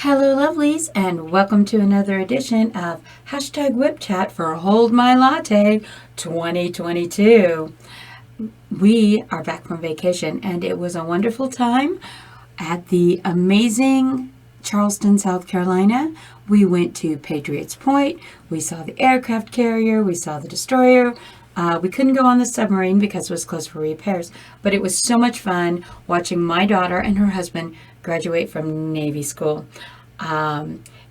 Hello lovelies, and welcome to another edition of Hashtag Whip Chat for Hold My Latte 2022. We are back from vacation and it was a wonderful time at the amazing Charleston, South Carolina. We went to Patriots Point, we saw the aircraft carrier, we saw the destroyer. We couldn't go on the submarine because it was closed for repairs, but it was so much fun watching my daughter and her husband graduate from Navy school.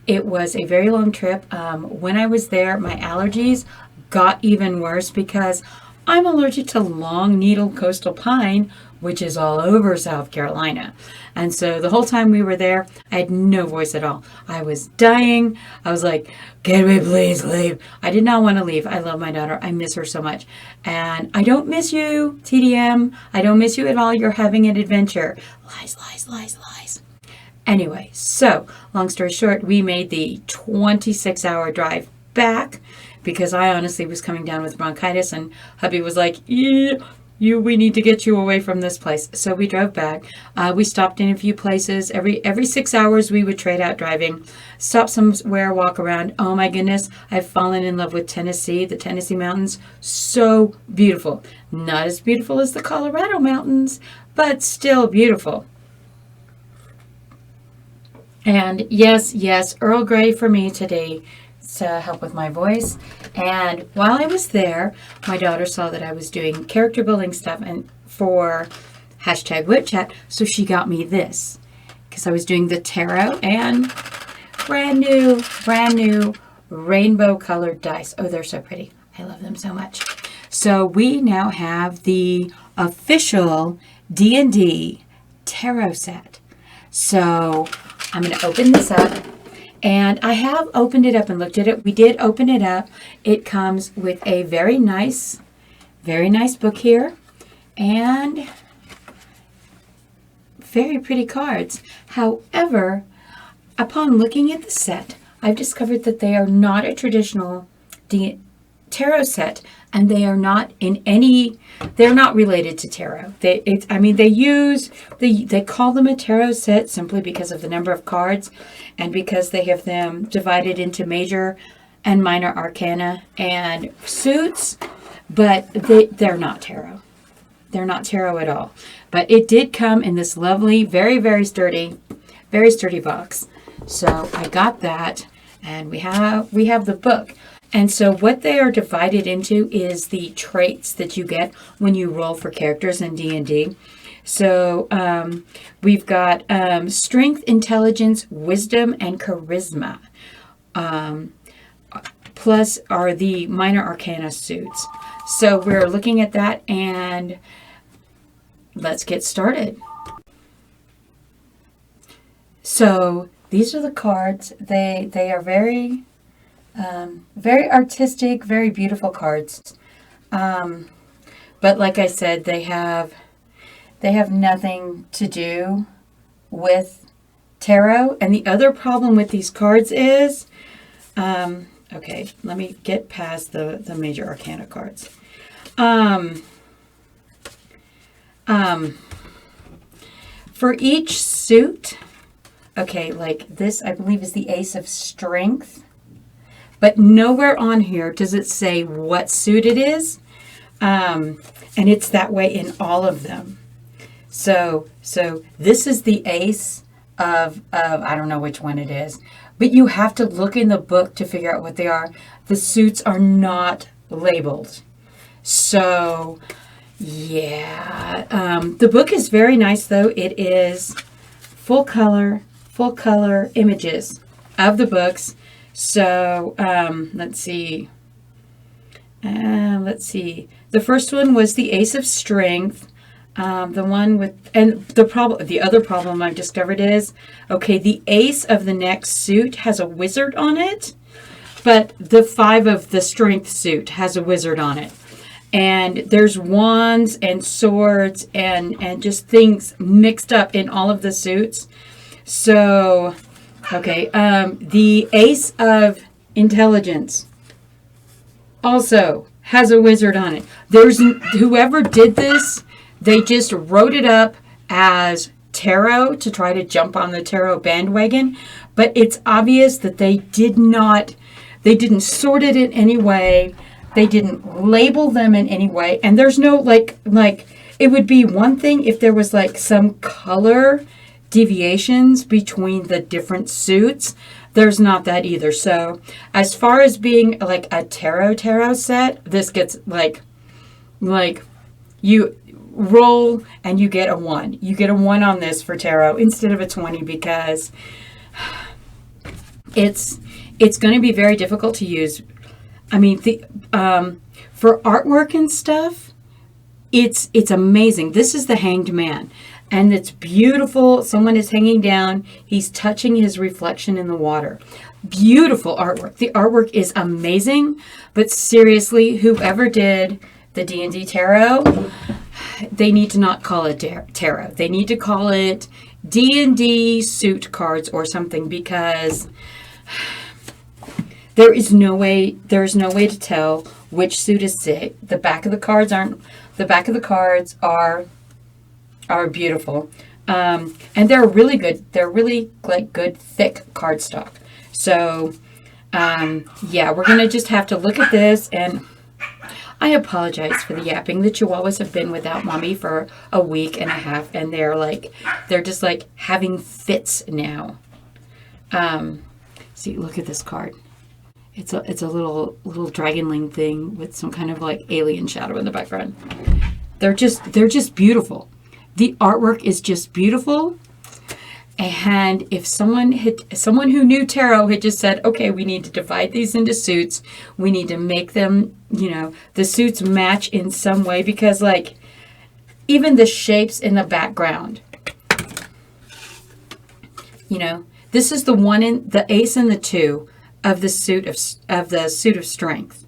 It was a very long trip. When I was there, my allergies got even worse because I'm allergic to long needle coastal pine, which is all over South Carolina. And so the whole time we were there, I had no voice at all. I was dying. I was like, can we please leave? I did not want to leave. I love my daughter. I miss her so much. And I don't miss you, TDM. I don't miss you at all. You're having an adventure. Lies, lies, lies, lies. Anyway, so long story short, we made the 26-hour drive back because I honestly was coming down with bronchitis, and hubby was like, we need to get you away from this place. So we drove back. We stopped in a few places. Every 6 hours we would trade out driving, stop somewhere, walk around. Oh my goodness, I've fallen in love with Tennessee, the Tennessee mountains. So beautiful. Not as beautiful as the Colorado mountains, but still beautiful. And yes, Earl Grey for me today to help with my voice. And while I was there, my daughter saw that I was doing character building stuff and for Hashtag Whip Chat, so she got me this because I was doing the tarot and brand new rainbow colored dice. Oh, they're so pretty. I love them so much. So we now have the official D&D Tarot Set. So I'm going to open this up, and I have opened it up and looked at it. We did open it up. It comes with a very nice book here and very pretty cards. However, upon looking at the set, I've discovered that they are not a traditional tarot set, and they are not they're not related to tarot. They call them a tarot set simply because of the number of cards and because they have them divided into major and minor arcana and suits, but they're not tarot. They're not tarot at all. But it did come in this lovely, very sturdy box. So I got that, and we have the book. And so what they are divided into is the traits that you get when you roll for characters in D&D. So we've got strength, intelligence, wisdom, and charisma. Plus are the minor arcana suits. So we're looking at that, and let's get started. So these are the cards. They are very artistic, very beautiful cards. But like I said, they have nothing to do with tarot. And the other problem with these cards is, okay, let me get past the major arcana cards. For each suit, okay, like this, I believe is the Ace of Strength. But nowhere on here does it say what suit it is. And it's that way in all of them. So this is the ace of I don't know which one it is. But you have to look in the book to figure out what they are. The suits are not labeled. So, yeah. The book is very nice, though. It is full color images of the books. So, let's see. The first one was the Ace of Strength. The one with, and the other problem I've discovered is, okay, the ace of the next suit has a wizard on it, but the 5 of the strength suit has a wizard on it. And there's wands and swords and just things mixed up in all of the suits. So, okay, the Ace of Intelligence also has a wizard on it. Whoever did this, they just wrote it up as tarot to try to jump on the tarot bandwagon, but it's obvious that they didn't sort it in any way. They didn't label them in any way. And there's no like it would be one thing if there was like some color deviations between the different suits. There's not that either. So as far as being like a tarot set, this gets like you roll and you get a 1. You get a 1 on this for tarot instead of a 20 because it's going to be very difficult to use. I mean, for artwork and stuff, it's amazing. This is the Hanged Man, and it's beautiful. Someone is hanging down. He's touching his reflection in the water. Beautiful artwork. The artwork is amazing, but seriously, whoever did the D&D Tarot, they need to not call it tarot. They need to call it D&D suit cards or something, because there's no way to tell which suit is sick. The back of the cards are beautiful. And they're really good. They're really like good thick cardstock. So yeah, we're gonna just have to look at this, and I apologize for the yapping. The Chihuahuas have been without mommy for a week and a half, and they're just like having fits now. See, look at this card. It's a little dragonling thing with some kind of like alien shadow in the background. They're just beautiful. The artwork is just beautiful. And if someone who knew tarot had just said, okay, we need to divide these into suits. We need to make them, the suits match in some way, because like even the shapes in the background, this is the one in the ace and the 2 of the suit of strength,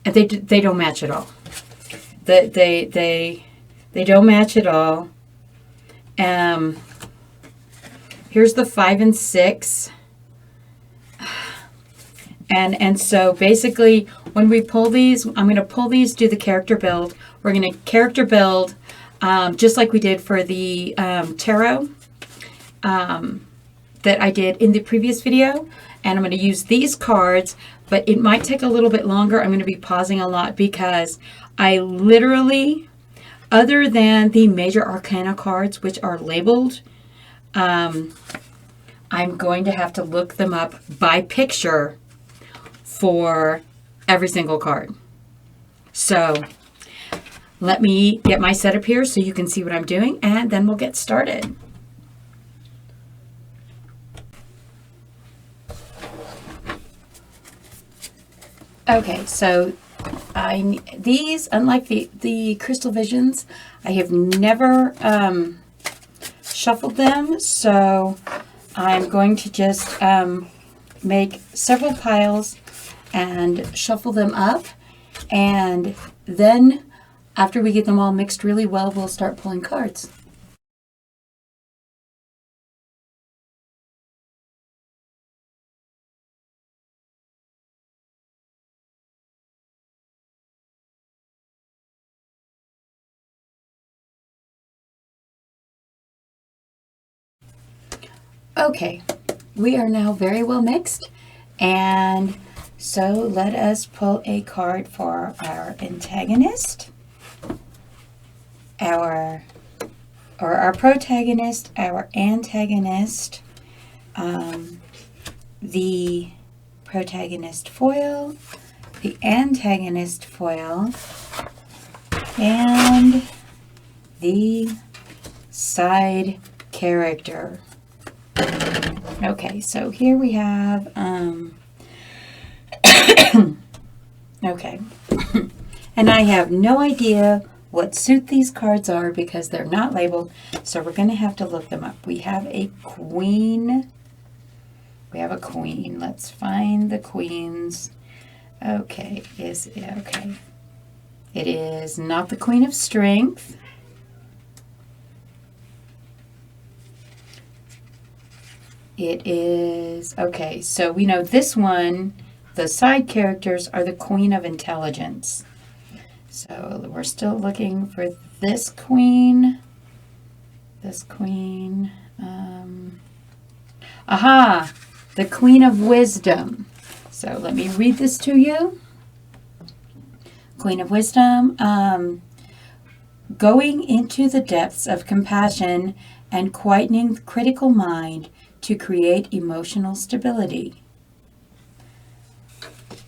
and they don't match at all. They don't match at all. Here's the 5 and 6, and so basically when we pull these, I'm going to pull these, do the character build. We're going to character build just like we did for the tarot that I did in the previous video. And I'm going to use these cards, but it might take a little bit longer. I'm going to be pausing a lot because I literally, other than the major arcana cards, which are labeled, I'm going to have to look them up by picture for every single card. So let me get my setup here so you can see what I'm doing, and then we'll get started. Okay, so these, unlike the Crystal Visions, I have never shuffled them, so I'm going to just make several piles and shuffle them up, and then after we get them all mixed really well, we'll start pulling cards. Okay, we are now very well mixed, and so let us pull a card for our antagonist, our protagonist, our antagonist, the protagonist foil, the antagonist foil, and the side character. Okay, so here we have, okay, and I have no idea what suit these cards are because they're not labeled, so we're going to have to look them up. We have a queen. Let's find the queens. Okay, okay. It is not the Queen of Strength. It is, okay, so we know this one, the side characters are the Queen of Intelligence. So we're still looking for this queen. this queen. Aha! The Queen of Wisdom. So let me read this to you. Queen of Wisdom. Going into the depths of compassion and quietening the critical mind to create emotional stability.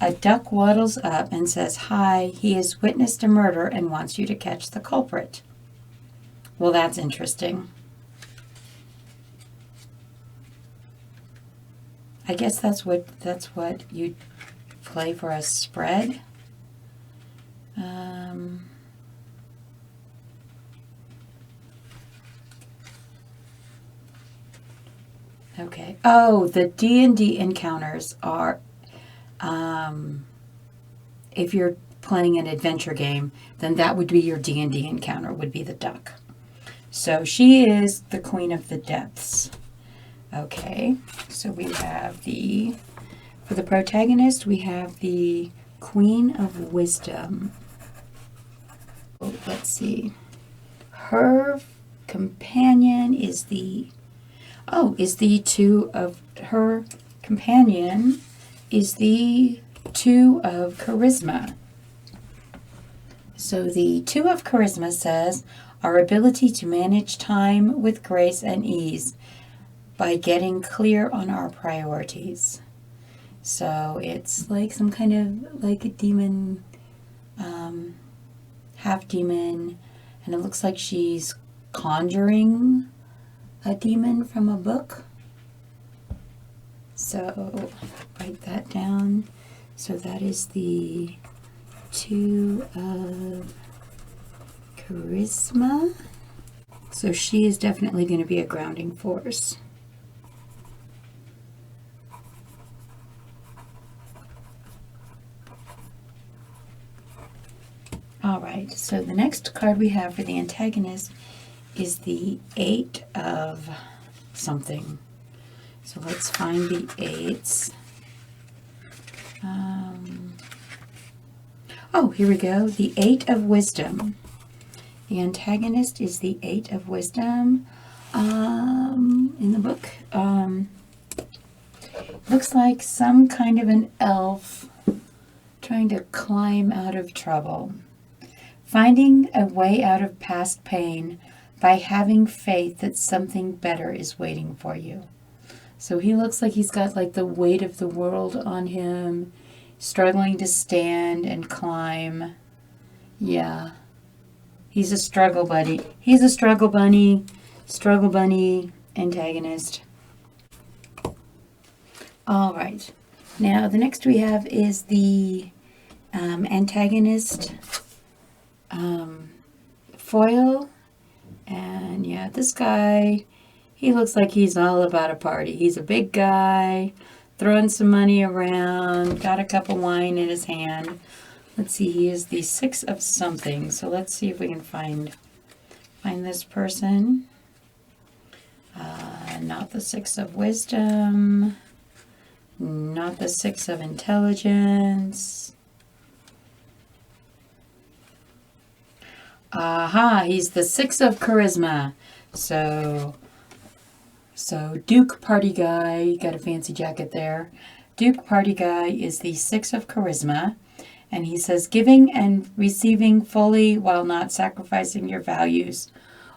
A duck waddles up and says, "Hi, he has witnessed a murder and wants you to catch the culprit." Well, that's interesting. I guess that's what you play for a spread. Okay. Oh, the D&D encounters are, if you're playing an adventure game, then that would be your D&D encounter, would be the duck. So she is the Queen of the Depths. Okay, so we have for the protagonist, we have the Queen of Wisdom. Oh, let's see. Her companion is the her companion is the Two of Charisma. So the Two of Charisma says, our ability to manage time with grace and ease by getting clear on our priorities. So it's like some kind of like a demon, half demon, and it looks like she's conjuring a demon from a book. So write that down. So that is the Two of Charisma. So she is definitely going to be a grounding force. All right, so the next card we have for the antagonist is the Eight of something. So let's find the eights. Oh, here we go. The Eight of Wisdom. The antagonist is the Eight of Wisdom in the book. Looks like some kind of an elf trying to climb out of trouble. Finding a way out of past pain by having faith that something better is waiting for you. So he looks like he's got like the weight of the world on him, struggling to stand and climb. Yeah. He's a struggle buddy. He's a struggle bunny antagonist. All right. Now the next we have is the antagonist foil. And yeah, this guy, he looks like he's all about a party. He's a big guy, throwing some money around, got a cup of wine in his hand. Let's see, he is the Six of something. So let's see if we can find this person. Not the Six of Wisdom. Not the Six of Intelligence. Aha, he's the Six of Charisma. So Duke Party Guy, got a fancy jacket there. Duke Party Guy is the Six of Charisma. And he says, giving and receiving fully while not sacrificing your values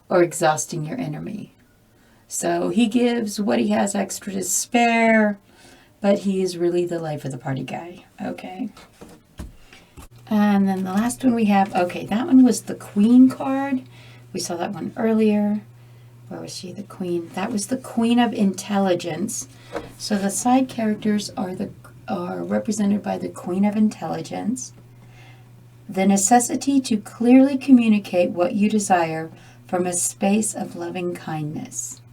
or exhausting your enemy. So he gives what he has extra to spare, but he is really the life of the party guy. Okay. And then the last one we have, okay, that one was the Queen card. We saw that one earlier. Where was she? The Queen. That was the Queen of Intelligence. So the side characters are represented by the Queen of Intelligence. The necessity to clearly communicate what you desire from a space of loving kindness.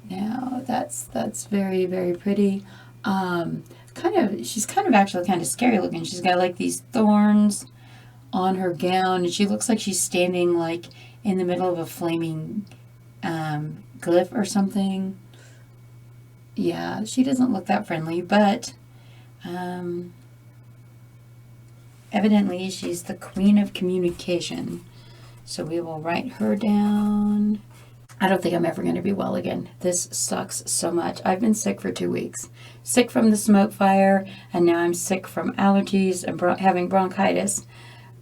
Now that's very, very pretty. She's actually kind of scary looking. She's got like these thorns on her gown, and she looks like she's standing like in the middle of a flaming glyph or something. Yeah, she doesn't look that friendly, but evidently she's the Queen of Communication. So we will write her down. I don't think I'm ever going to be well again. This sucks so much. I've been sick for 2 weeks. Sick from the smoke fire, and now I'm sick from allergies and having bronchitis,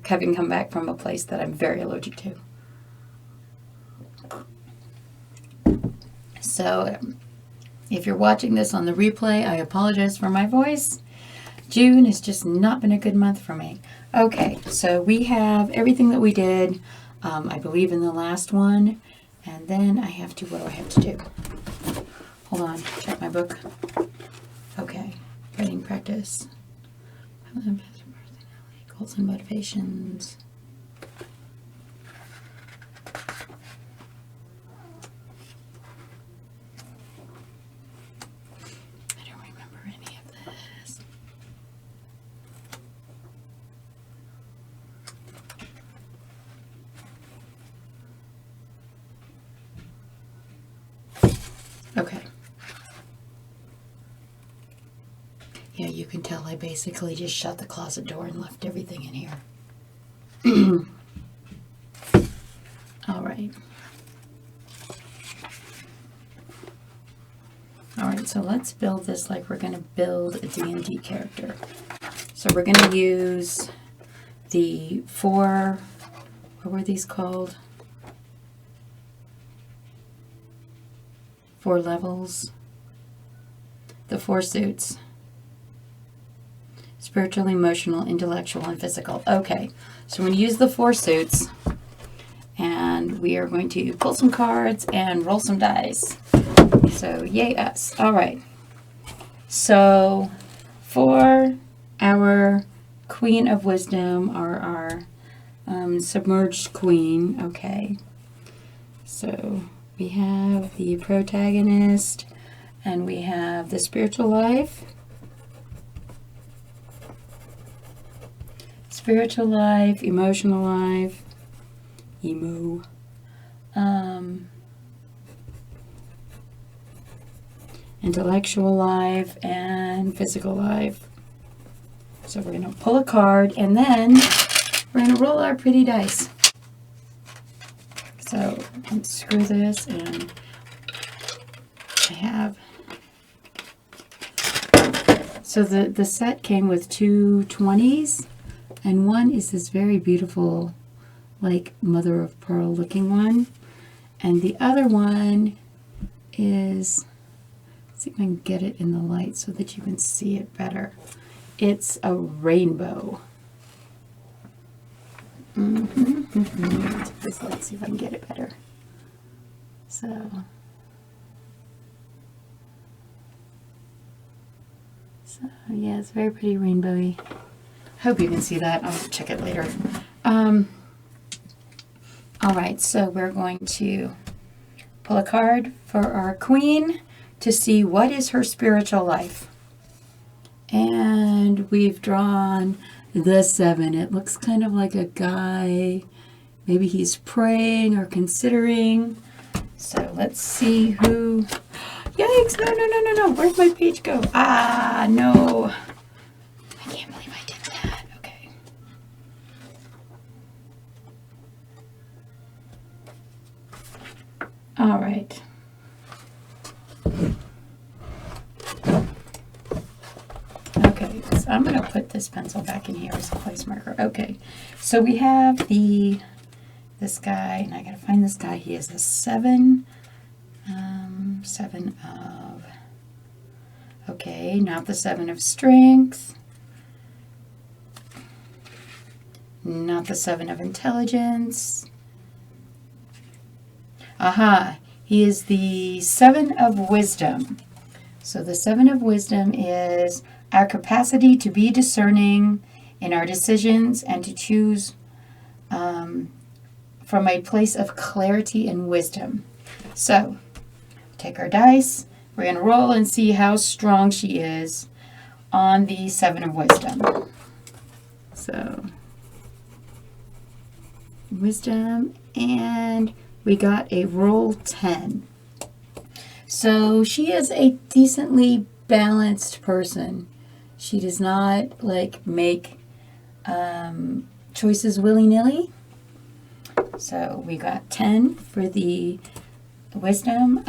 having come back from a place that I'm very allergic to. So, if you're watching this on the replay, I apologize for my voice. June has just not been a good month for me. Okay, so we have everything that we did, I believe, in the last one. And then I have to, what do I have to do? Hold on, check my book. Okay, writing practice. Goals and motivations. I don't remember any of this. Okay. Yeah, you can tell I basically just shut the closet door and left everything in here. All right. All right, so let's build this like we're going to build a D&D character. So we're going to use the 4, what were these called? 4 levels. The 4 suits. Spiritual, emotional, intellectual, and physical. Okay, so we're going to use the 4 suits. And we are going to pull some cards and roll some dice. So, yay us. All right. So, for our Queen of Wisdom, or our submerged queen, okay. So, we have the Protagonist, and we have the spiritual life. Spiritual life, emotional life, emo. Intellectual life, and physical life. So we're going to pull a card, and then we're going to roll our pretty dice. So unscrew this, and I have, so the set came with 2 20s, and one is this very beautiful, like mother of pearl looking one, and the other one is, let's see if I can get it in the light so that you can see it better. It's a rainbow. Let's see if I can get it better. So yeah, it's very pretty rainbowy. Hope you can see that. I'll check it later. All right, so we're going to pull a card for our queen to see what is her spiritual life. And we've drawn the 7. It looks kind of like a guy. Maybe he's praying or considering. So let's see who. Yikes! No. Where'd my page go? Ah, no. I can't believe I did that. Okay. All right. Okay, so I'm going to put this pencil back in here as a place marker. Okay, so we have this guy, and I got to find this guy. He is a 7. 7 of, okay, not the 7 of strength. Not the 7 of intelligence. Aha, he is the 7 of wisdom. So the 7 of wisdom is our capacity to be discerning in our decisions and to choose from a place of clarity and wisdom. So, take our dice. We're going to roll and see how strong she is on the 7 of wisdom. So, wisdom, and we got a roll 10. So, she is a decently balanced person. She does not make choices willy-nilly. So we got 10 for the wisdom.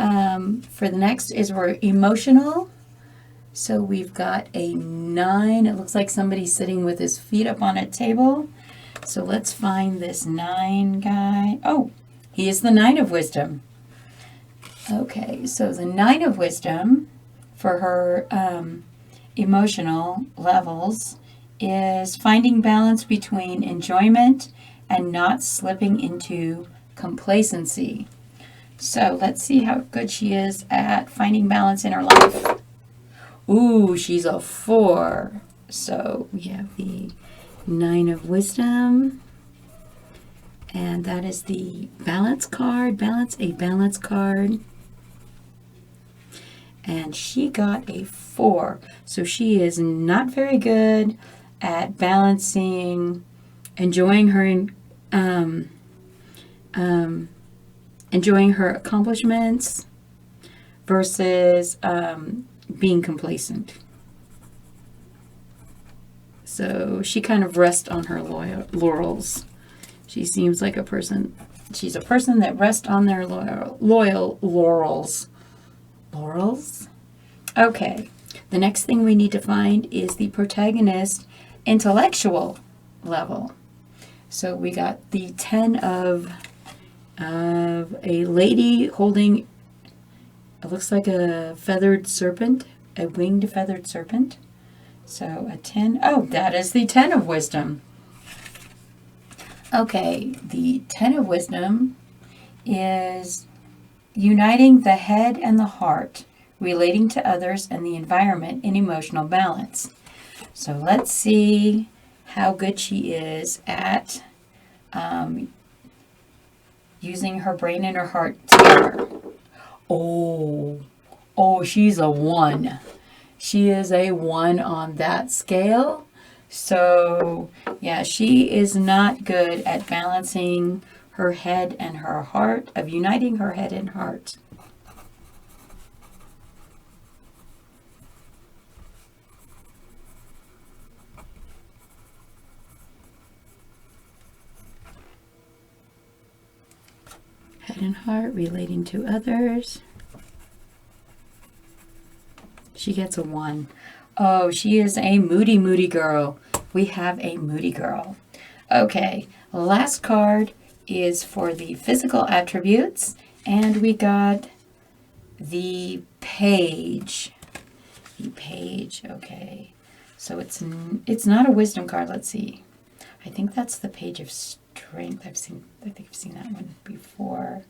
For the next is we're emotional. So we've got a 9. It looks like somebody's sitting with his feet up on a table. So let's find this 9 guy. Oh, he is the 9 of wisdom. Okay, so the 9 of wisdom for her emotional levels is finding balance between enjoyment and not slipping into complacency. So let's see how good she is at finding balance in her life. Ooh, she's a 4. So we have the 9 of wisdom. And that is the balance card. A balance card. And she got a 4. So she is not very good at balancing, enjoying her accomplishments versus being complacent. So she kind of rests on her laurels. She seems like she's a person that rests on their loyal laurels. Laurels? Okay. The next thing we need to find is the protagonist intellectual level. So we got the 10 of a lady holding, it looks like a feathered serpent, a winged feathered serpent. So a 10. Oh, that is the 10 of wisdom. Okay, the 10 of wisdom is uniting the head and the heart, relating to others and the environment in emotional balance. So let's see how good she is at using her brain and her heart together. Oh, she's a 1. She is a 1 on that scale. So, yeah, she is not good at balancing her head and her heart, of uniting her head and heart. Head and heart relating to others. She gets a 1. Oh, she is a moody girl. We have a moody girl. Okay, last card is for the physical attributes, and we got the page. The page, okay. So it's not a wisdom card. Let's see. I think that's the page of strength. I think I've seen that one before.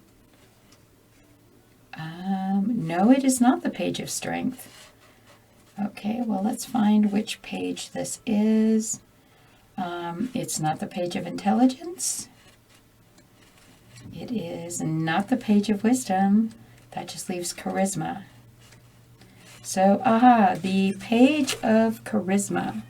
No, it is not the page of strength. Okay, well, let's find which page this is. It's not the page of intelligence. It is not the page of wisdom. That just leaves charisma. So, the page of charisma.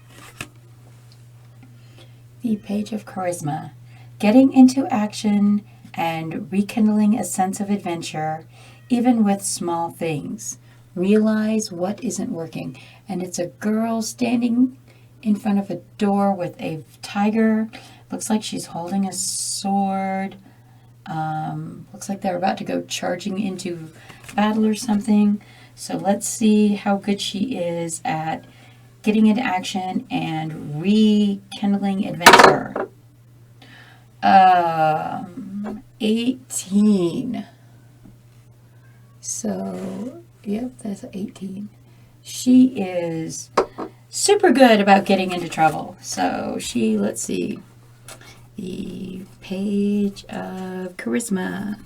The page of charisma. Getting into action and rekindling a sense of adventure, even with small things. Realize what isn't working. And it's a girl standing in front of a door with a tiger. Looks like she's holding a sword. Looks like they're about to go charging into battle or something. So let's see how good she is at getting into action and rekindling adventure. 18. So, yep, that's 18. She is super good about getting into trouble. So let's see, the page of charisma.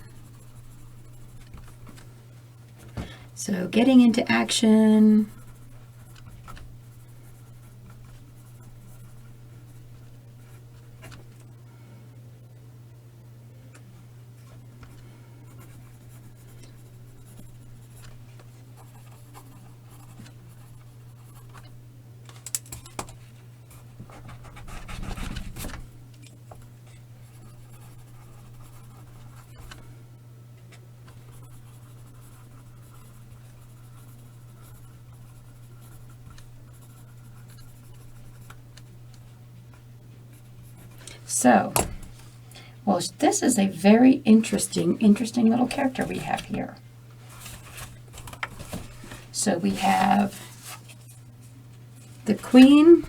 So getting into action. So, Well, this is a very interesting little character we have here. So we have the Queen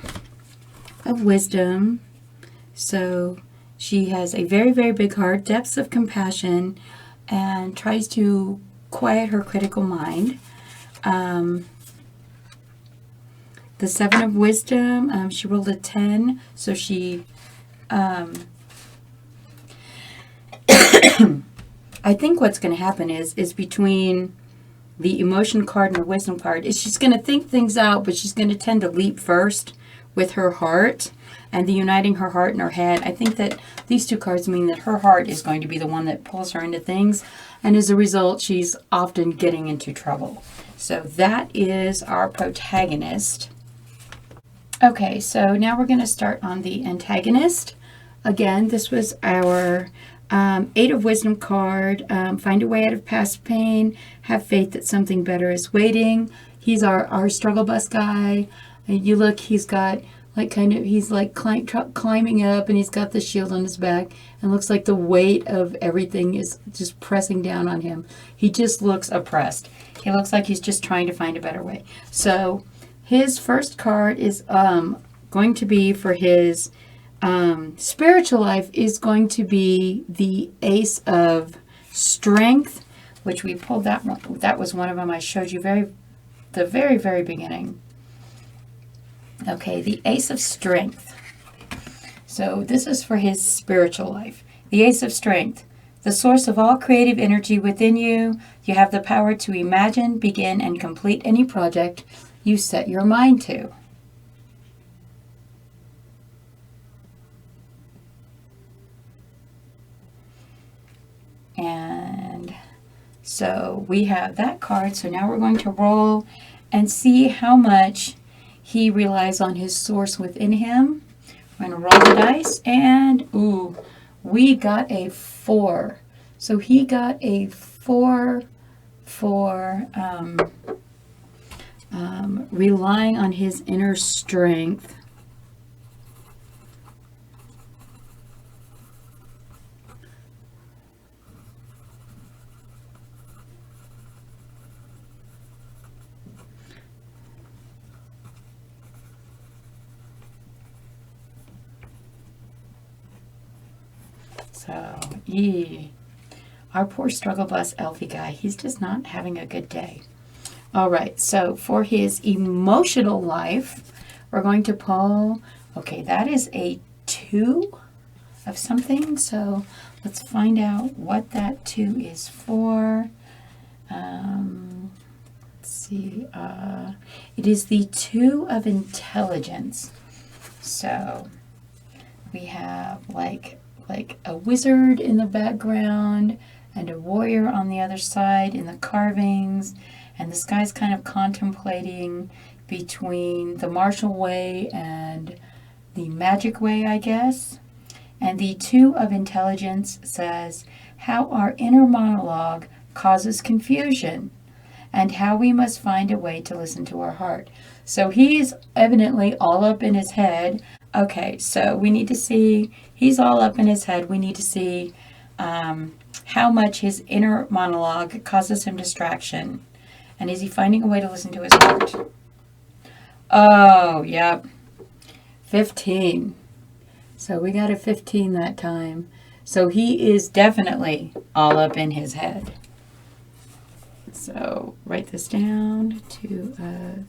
of Wisdom. So she has a very, very big heart, depths of compassion, and tries to quiet her critical mind. The Seven of Wisdom, she rolled a 10, so she, I think what's going to happen is between the emotion card and the wisdom card, is she's going to think things out, but she's going to tend to leap first with her heart, and the uniting her heart and her head. I think that these two cards mean that her heart is going to be the one that pulls her into things, and as a result, she's often getting into trouble. So that is our protagonist. Okay, so now we're going to start on the antagonist. Again, this was our 8 of Wisdom card. Find a way out of past pain. Have faith that something better is waiting. He's our struggle bus guy. And you look, he's got like he's like climbing up, and he's got the shield on his back, and looks like the weight of everything is just pressing down on him. He just looks oppressed. He looks like he's just trying to find a better way. So his first card is going to be for his spiritual life is going to be the Ace of Strength, which we pulled that one. That was one of them I showed you the very, very beginning. Okay, the Ace of Strength. So this is for his spiritual life. The Ace of Strength. The source of all creative energy within you. You have the power to imagine, begin, and complete any project you set your mind to. And so we have that card. So now we're going to roll and see how much he relies on his source within him. We're going to roll the dice, and ooh, we got a 4. So he got a 4 for relying on his inner strength. So, our poor struggle bus Elfie guy, he's just not having a good day. All right, so for his emotional life, we're going to pull, okay, that is a 2 of something. So let's find out what that 2 is for. Let's see, it is the 2 of Intelligence. So we have like a wizard in the background and a warrior on the other side in the carvings, and this guy's kind of contemplating between the martial way and the magic way, I guess. And the 2 of Intelligence says how our inner monologue causes confusion and how we must find a way to listen to our heart. So he's evidently all up in his head. Okay, so we need to see, he's all up in his head. We need to see how much his inner monologue causes him distraction. And is he finding a way to listen to his heart? Oh, yep. 15. So we got a 15 that time. So he is definitely all up in his head. So write this down to...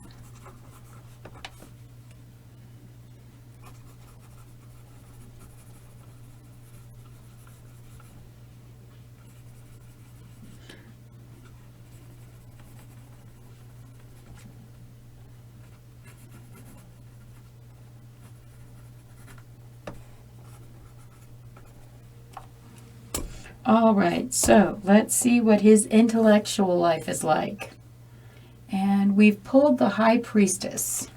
All right, so let's see what his intellectual life is like. And we've pulled the High Priestess.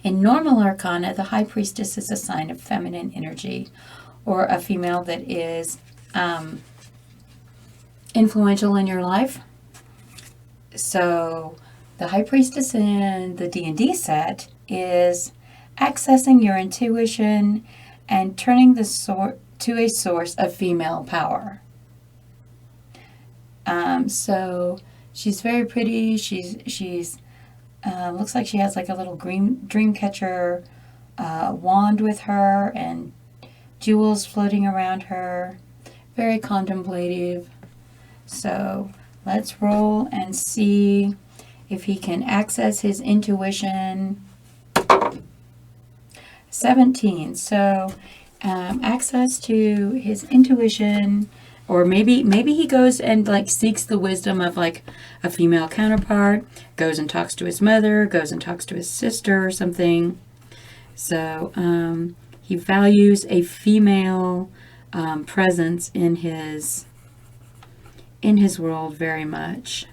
In normal arcana, the High Priestess is a sign of feminine energy, or a female that is influential in your life. So the High Priestess in the D&D set is accessing your intuition and turning the to a source of female power. So she's very pretty. She's looks like she has like a little green dream catcher wand with her and jewels floating around her. Very contemplative. So let's roll and see if he can access his intuition. 17. So access to his intuition, or maybe he goes and like seeks the wisdom of like a female counterpart, goes and talks to his mother, goes and talks to his sister or something. So he values a female presence in his world very much.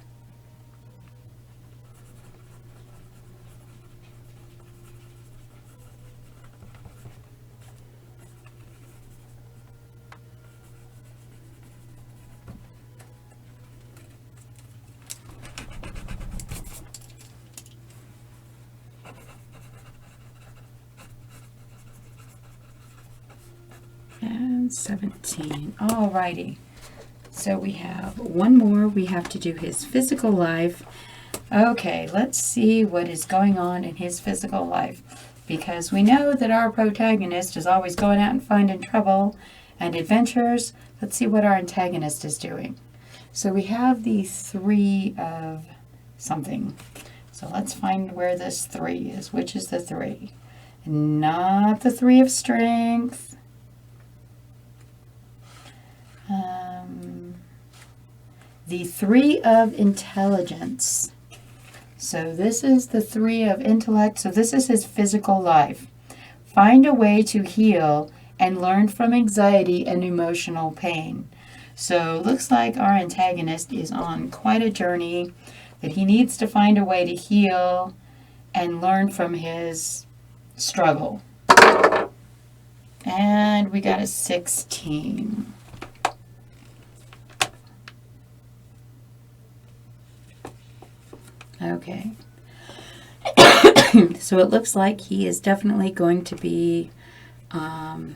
And 17. Alrighty. So we have one more. We have to do his physical life. Okay, let's see what is going on in his physical life. Because we know that our protagonist is always going out and finding trouble and adventures. Let's see what our antagonist is doing. So we have the 3 of something. So let's find where this 3 is. Which is the 3? Not the 3 of strength. The 3 of intelligence. So this is the 3 of intellect. So this is his physical life. Find a way to heal and learn from anxiety and emotional pain. So it looks like our antagonist is on quite a journey, that he needs to find a way to heal and learn from his struggle. And we got a 16. Okay. So it looks like he is definitely going to be on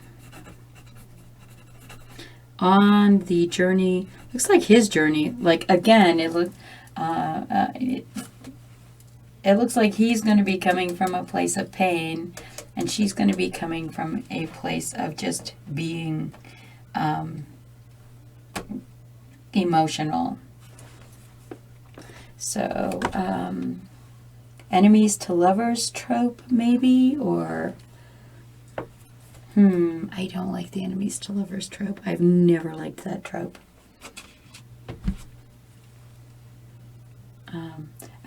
the journey. Looks like his journey. Like again, it looks like he's going to be coming from a place of pain, and she's going to be coming from a place of just being emotional. So, enemies to lovers trope, maybe, or, I don't like the enemies to lovers trope. I've never liked that trope.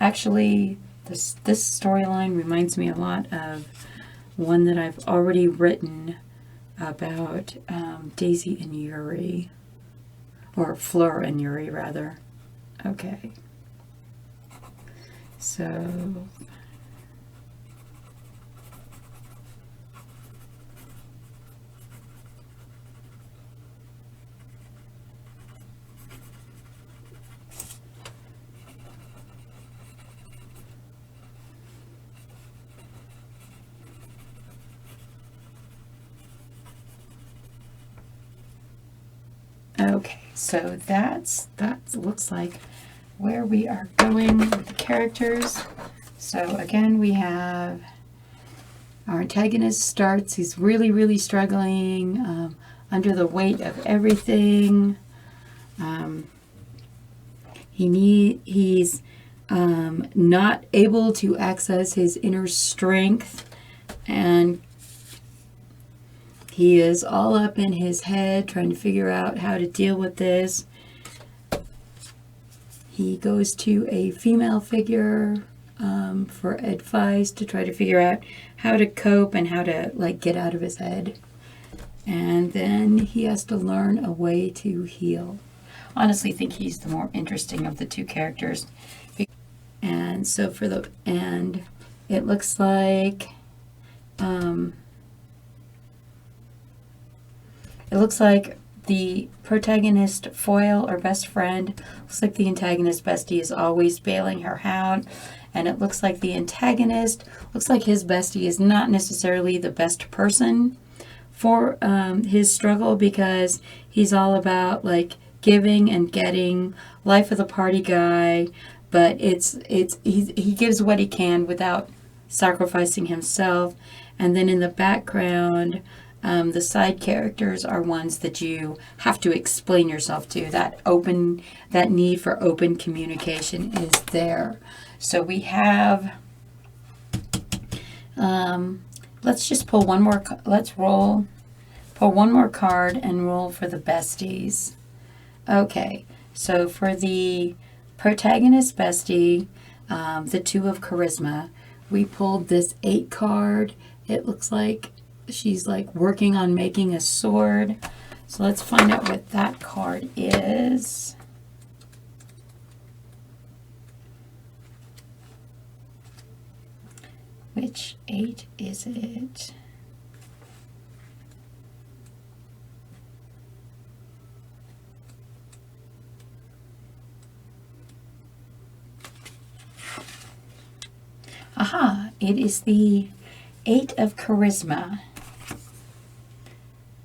Actually, this storyline reminds me a lot of one that I've already written about Daisy and Yuri, or Fleur and Yuri, rather. Okay. So, okay, so that looks like where we are going with the characters. So again, we have our antagonist starts, he's really struggling under the weight of everything. He's not able to access his inner strength, and he is all up in his head trying to figure out how to deal with this. He goes to a female figure for advice to try to figure out how to cope and how to like get out of his head. And then he has to learn a way to heal. Honestly, think he's the more interesting of the 2 characters. And so and it looks like the protagonist foil or best friend, looks like the antagonist bestie is always bailing her out, and it looks like the antagonist, looks like his bestie is not necessarily the best person for his struggle, because he's all about like giving and getting, life of the party guy, but he gives what he can without sacrificing himself. And then in the background, the side characters are ones that you have to explain yourself to. That need for open communication is there. So we have, let's just pull one more, pull one more card and roll for the besties. Okay, so for the protagonist bestie, the 2 of charisma, we pulled this 8 card. It looks like she's like working on making a sword. So let's find out what that card is. Which 8 is it? Aha, it is the 8 of charisma.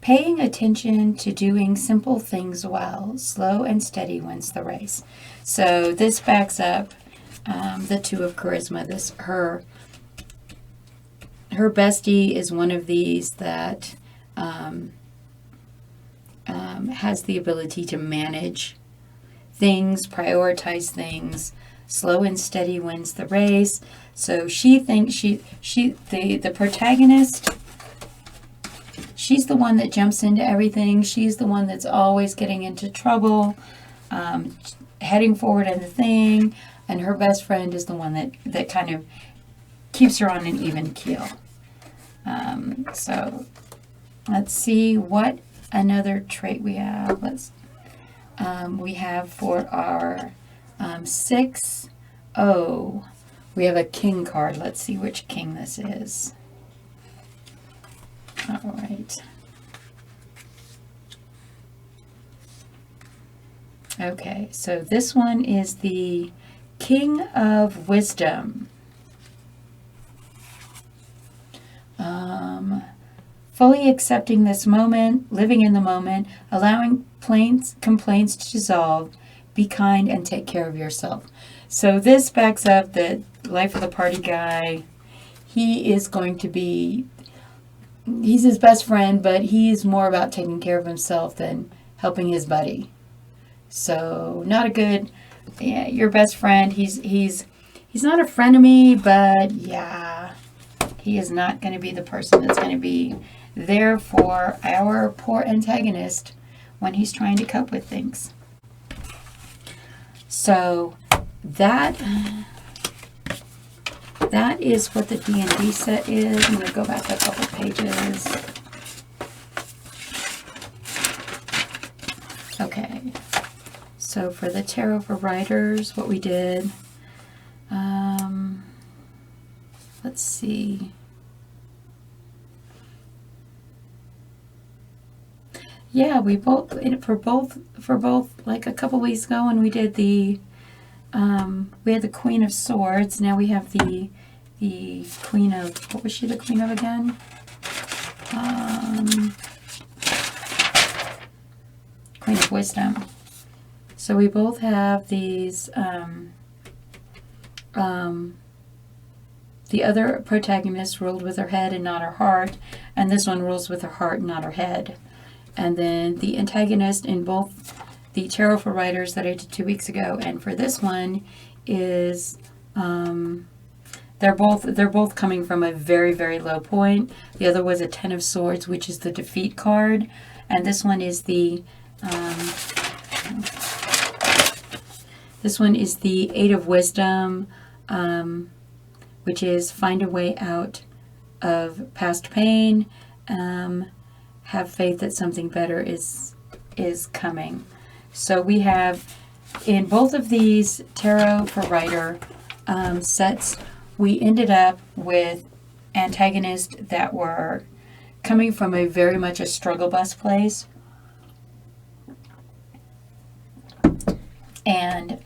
Paying attention to doing simple things well, slow and steady wins the race. So this backs up the 2 of charisma. Her bestie is one of these that has the ability to manage things, prioritize things. Slow and steady wins the race. So she thinks the protagonist, she's the one that jumps into everything. She's the one that's always getting into trouble, heading forward in the thing. And her best friend is the one that kind of keeps her on an even keel. So let's see what another trait we have. We have for our 6, we have a king card. Let's see which king this is. All right. Okay, so this one is the King of Wisdom. Fully accepting this moment, living in the moment, allowing complaints to dissolve, be kind and take care of yourself. So this backs up the life of the party guy. He is going to be, he's his best friend, but he's more about taking care of himself than helping his buddy. So not a good, yeah, your best friend. He's not a frenemy, but yeah, he is not going to be the person that's going to be there for our poor antagonist when he's trying to cope with things. So that is what the D&D set is. I'm going to go back a couple pages. Okay. So for the tarot for writers, what we did, let's see. Yeah, we both for both like a couple weeks ago when we did we had the Queen of Swords. Now we have the Queen of, what was she the Queen of again? Queen of Wisdom. So we both have these, the other protagonist ruled with her head and not her heart, and this one rules with her heart and not her head. And then the antagonist in both the tarot for writers that I did 2 weeks ago and for this one is, they're both coming from a very, very low point. The other was a 10 of Swords, which is the defeat card, and this one is the 8 of Wisdom, which is find a way out of past pain, have faith that something better is coming. So we have in both of these tarot for writer sets, we ended up with antagonists that were coming from a very much a struggle bus place. And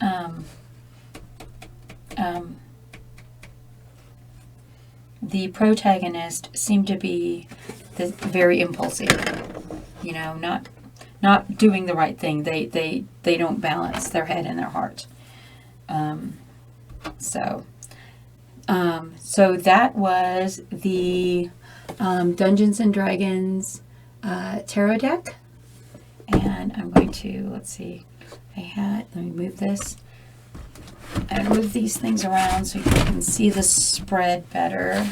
the protagonist seemed to be very impulsive, you know, not doing the right thing. They don't balance their head and their heart. So that was the Dungeons and Dragons tarot deck, and I'm going to, let's see, let me move this. I move these things around so you can see the spread better.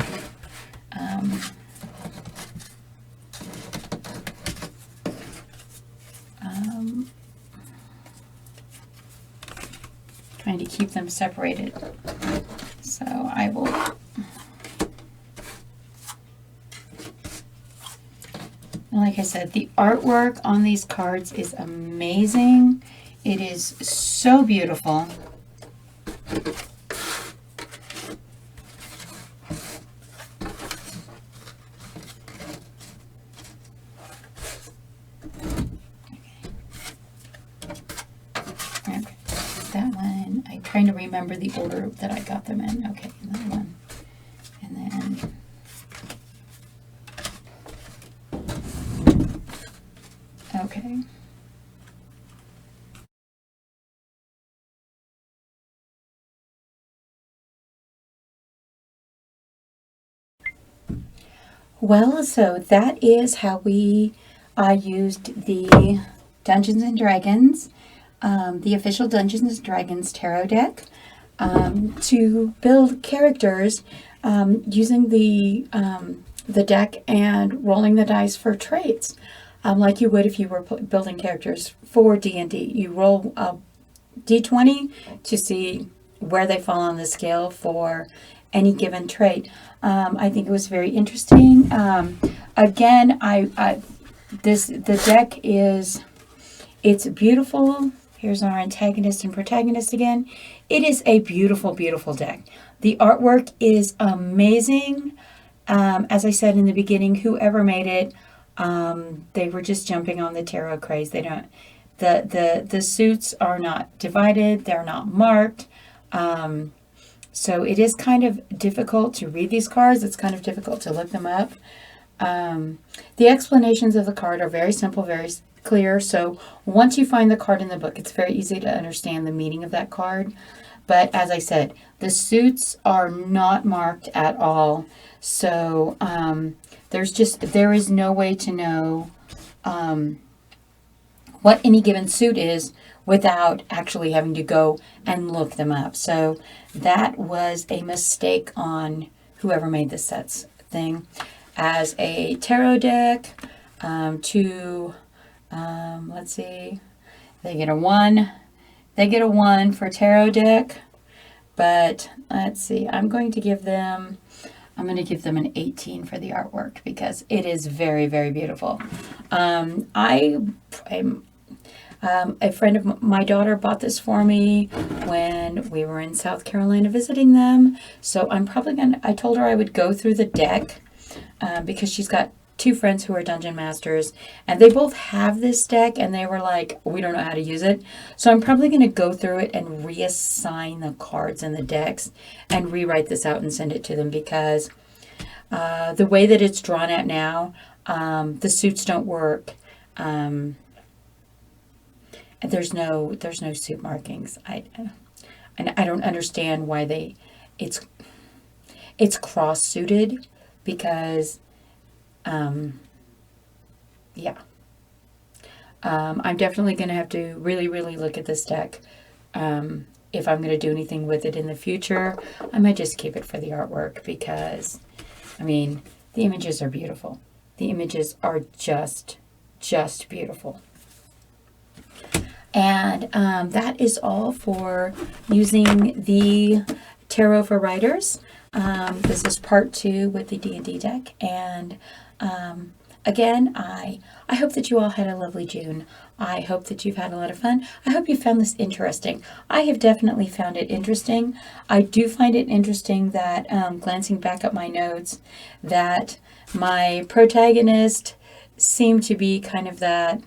Trying to keep them separated. So I will. Like I said, the artwork on these cards is amazing. It is so beautiful. Trying to remember the order that I got them in. Okay, and that one. And then... Okay. Well, so that is how I used the Dungeons and Dragons, the official Dungeons and Dragons tarot deck, to build characters using the deck and rolling the dice for traits, like you would if you were building characters for D&D. You roll a d20 to see where they fall on the scale for any given trait. I think it was very interesting. Again, the deck it's beautiful. Here's our Antagonist and Protagonist again. It is a beautiful, beautiful deck. The artwork is amazing. As I said in the beginning, whoever made it, they were just jumping on the tarot craze. They don't. The suits are not divided. They're not marked. So it is kind of difficult to read these cards. It's kind of difficult to look them up. The explanations of the card are very simple, very clear. So once you find the card in the book, it's very easy to understand the meaning of that card. But as I said, the suits are not marked at all. So there is no way to know what any given suit is without actually having to go and look them up. So that was a mistake on whoever made this sets thing. As a tarot deck, let's see, they get a 1. They get a 1 for tarot deck, but let's see, I'm going to give them an 18 for the artwork because it is very, very beautiful. A friend of my daughter bought this for me when we were in South Carolina visiting them. So I'm probably I told her I would go through the deck because she's got 2 friends who are dungeon masters, and they both have this deck, and they were like, we don't know how to use it. So I'm probably going to go through it and reassign the cards in the decks and rewrite this out and send it to them because the way that it's drawn out now, the suits don't work. There's no suit markings. And I don't understand why it's cross-suited because I'm definitely going to have to really, really look at this deck. If I'm going to do anything with it in the future, I might just keep it for the artwork because, I mean, the images are beautiful. The images are just beautiful. And that is all for using the Tarot for Writers. This is part 2 with the D&D deck. And again, I hope that you all had a lovely June. I hope that you've had a lot of fun. I hope you found this interesting. I have definitely found it interesting. I do find it interesting that, glancing back at my notes, that my protagonist seemed to be kind of that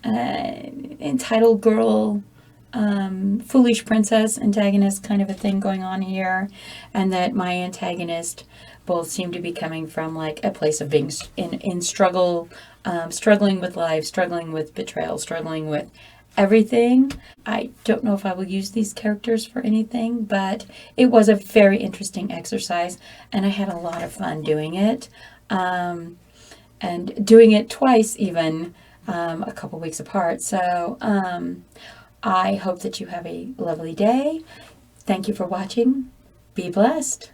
entitled girl, foolish princess antagonist kind of a thing going on here, and that my antagonist both seem to be coming from like a place of being in struggle, struggling with life, struggling with betrayal, struggling with everything. I don't know if I will use these characters for anything, but it was a very interesting exercise, and I had a lot of fun doing it, and doing it twice even, a couple weeks apart. So I hope that you have a lovely day. Thank you for watching. Be blessed.